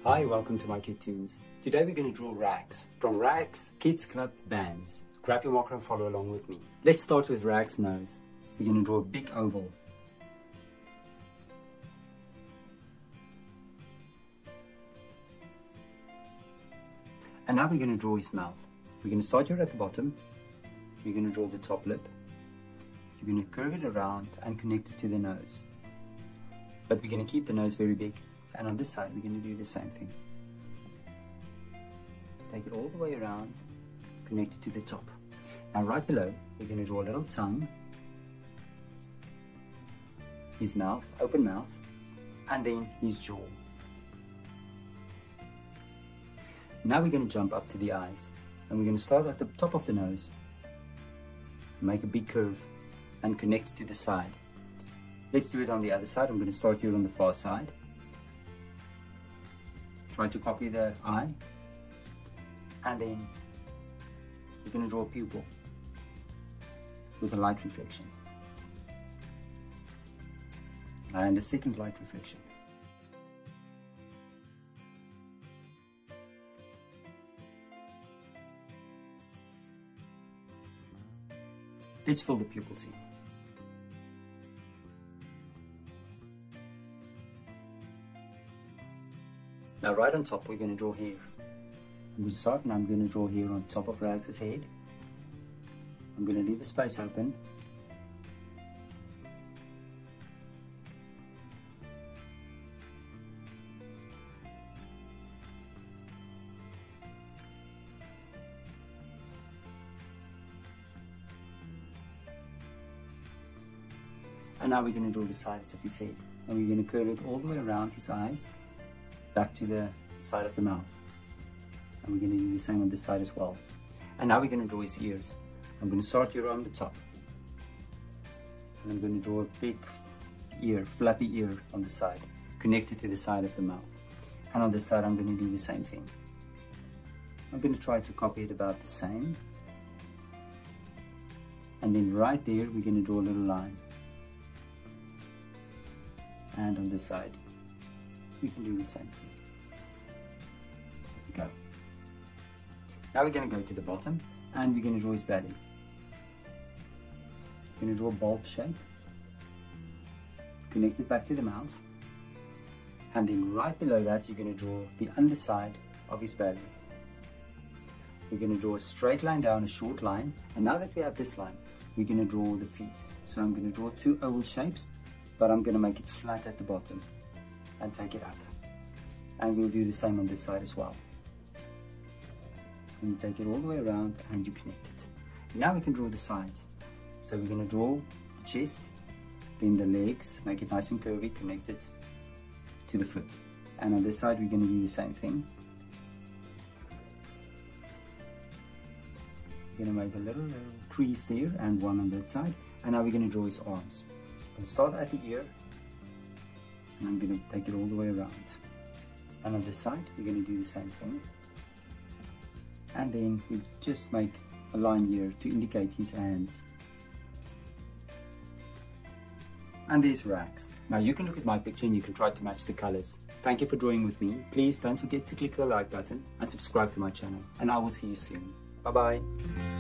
Hi, welcome to mycutetoons. Today we're going to draw rags. From rags, kids club bands. Grab your marker and follow along with me. Let's start with rag's nose. We're going to draw a big oval. And now we're going to draw his mouth. We're going to start here at the bottom. We're going to draw the top lip. You're going to curve it around and connect it to the nose. But we're going to keep the nose very big. And on this side, we're going to do the same thing. Take it all the way around, connect it to the top. Now right below, we're going to draw a little tongue, his mouth, open mouth, and then his jaw. Now we're going to jump up to the eyes, and we're going to start at the top of the nose, make a big curve, and connect it to the side. Let's do it on the other side. I'm going to start here on the far side. Try to copy the eye, and then we're going to draw a pupil with a light reflection, and a second light reflection. Let's fill the pupils in. Now right on top we're going to draw hair. I'm going to start and I'm going to draw hair on top of Rags' head. I'm going to leave a space open. And now we're going to draw the sides of his head. And we're going to curl it all the way around his eyes, back to the side of the mouth. And we're going to do the same on this side as well. And now we're going to draw his ears. I'm going to start here on the top. And I'm going to draw a big ear, flappy ear on the side, connected to the side of the mouth. And on this side I'm going to do the same thing. I'm going to try to copy it about the same. And then right there we're going to draw a little line. And on this side we can do the same thing. There we go. Now we're going to go to the bottom and we're going to draw his belly. We're going to draw a bulb shape, connect it back to the mouth, and then right below that you're going to draw the underside of his belly. We're going to draw a straight line down, a short line, and now that we have this line, we're going to draw the feet. So I'm going to draw two oval shapes, but I'm going to make it flat at the bottom and take it up. And we'll do the same on this side as well. And you take it all the way around and you connect it. Now we can draw the sides. So we're going to draw the chest, then the legs, make it nice and curvy, connect it to the foot. And on this side we're going to do the same thing. We're going to make a little crease there and one on that side. And now we're going to draw his arms. I'm going to start at the ear and I'm going to take it all the way around. And on this side we're going to do the same thing. And then we just make a line here to indicate his hands. And there's Rags. Now you can look at my picture and you can try to match the colors. Thank you for drawing with me. Please don't forget to click the like button and subscribe to my channel. And I will see you soon. Bye bye.